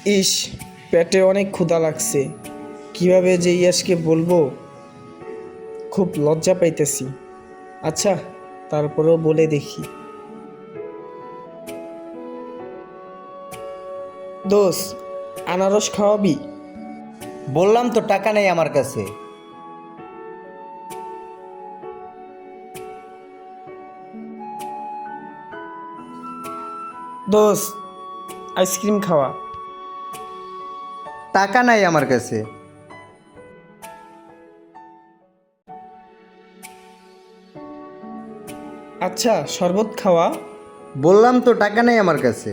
ইস, পেটে অনেক ক্ষুধা লাগছে। কিভাবে যে ইয়াসকে বলবো, খুব লজ্জা পাইতেছি। আচ্ছা, তারপরেও বলে দেখি। দোস্ত, আনারস খাওয়াবি? বললাম তো টাকা নেই আমার কাছে। দোস্ত, আইসক্রিম খাওয়া। টাকা নাই আমার কাছে। আচ্ছা, শরবত খাওয়া। বললাম তো টাকা নেই আমার কাছে।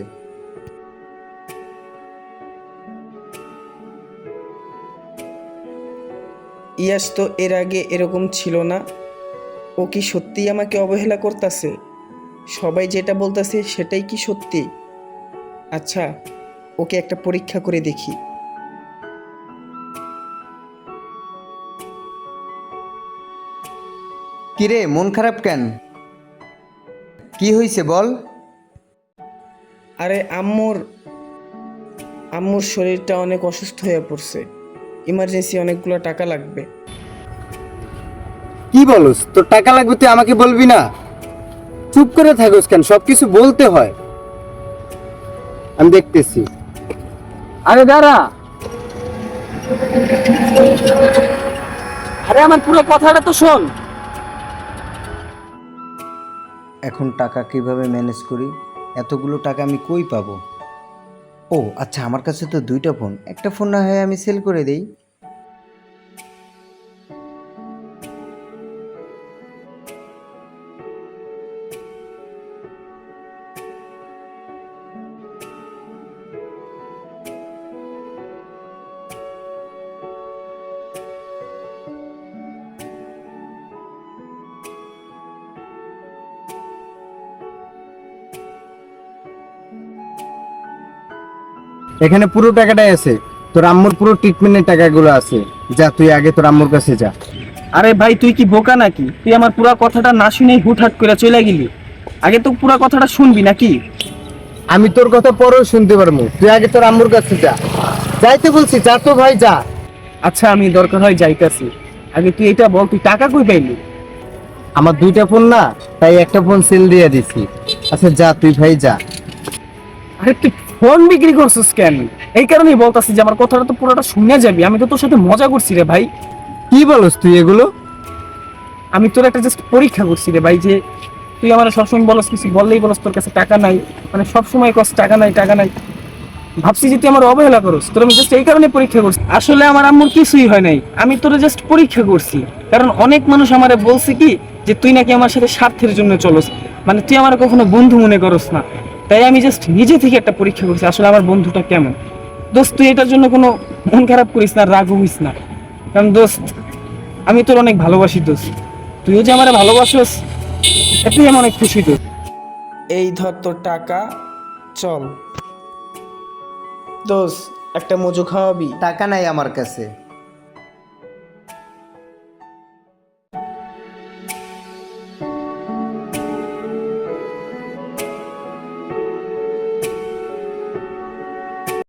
ইয়াস তো এর আগে এরকম ছিল না। ও কি সত্যিই আমাকে অবহেলা করতেছে? সবাই যেটা বলতেছে সেটাই কি সত্যি? আচ্ছা, ওকে একটা পরীক্ষা করে দেখি। কিরে, মন খারাপ কেন? কি হয়েছে বল। আরে আম্মুর আম্মুর শরীরটা অনেক অসুস্থ হয়ে পড়ছে। ইমার্জেন্সি অনেকগুলো টাকা লাগবে। কি বলস? তোর টাকা লাগবে, তুই আমাকে বলবি না? চুপ করে থাকোস কেন? সবকিছু বলতে হয়। আমি দেখতেছি। আরে দাঁড়া, আরে আমার পুরো কথাটা তো শোন। এখন টাকা কিভাবে ম্যানেজ করি? এতগুলো টাকা আমি কই পাবো? ও আচ্ছা, আমার কাছে তো দুইটা ফোন। একটা ফোন না হয় আমি সেল করে দেই। এখানে পুরো টাকাটাই আছে। তোর আম্মুর পুরো ট্রিটমেন্টের টাকাগুলো আছে। যা, তুই আগে তোর আম্মুর কাছে যা। আরে ভাই, তুই কি বোকা নাকি? তুই আমার পুরো কথাটা না শুনেই হুটহাট করে চলে গেলি। আগে তো পুরো কথাটা শুনবি নাকি? আমি তোর কথা পরেও শুনতে পারবো, তুই আগে তোর আম্মুর কাছে যা। যাইতে বলছি, যা তো ভাই, যা। আচ্ছা, আমি দরকার হয় যাইতাছি। আগে তুই এটা বল, তুই টাকা কই পাইলি? আমার দুইটা ফোন না, তাই একটা ফোন সেল দিয়ে দিছি। আচ্ছা যা, তুই ভাই যা। আরে তুই ফোন বিক্রি করছিস কেন? এই কারণেই বলতাছি যে আমার কথাটা তো পুরোটা শুনে যাবি। আমি তো তোর সাথে মজা করছি রে ভাই। কি বলস তুই এগুলো? আমি তোর একটা জাস্ট পরীক্ষা করছি রে ভাই, যে তুই আমার সবসময় বলস, কিছু বললেই বলস তোর কাছে টাকা নাই, মানে সবসময় কস টাকা নাই টাকা নাই। ভাবছি যে তুই আমার অবহেলা করস, তোর আমি জাস্ট এই কারণে পরীক্ষা করছি। আসলে আমার আম্মুর কিছুই হয় নাই, আমি তোরে জাস্ট পরীক্ষা করছি। কারণ অনেক মানুষ আমারে বলছে কি, যে তুই নাকি আমার সাথে স্বার্থের জন্য চলস, মানে তুই আমার কখনো বন্ধু মনে করস না। তাই আমি জাস্ট নিজে থেকে একটা পরীক্ষা করছি আসলে আমার বন্ধুটা কেমন। দোস্ত, তুই এটার জন্য কোনো মন খারাপ করিস না, রাগ হইস না। কারণ দোস্ত, আমি তোর অনেক ভালোবাসি দোস্ত। তুইও যে আমার ভালোবাসিস, এতেই আমি অনেক খুশি দোস্ত। এই ধর তোর টাকা, চল। দোস্ত, একটা মজু খাওয়াবি? টাকা নাই আমার কাছে।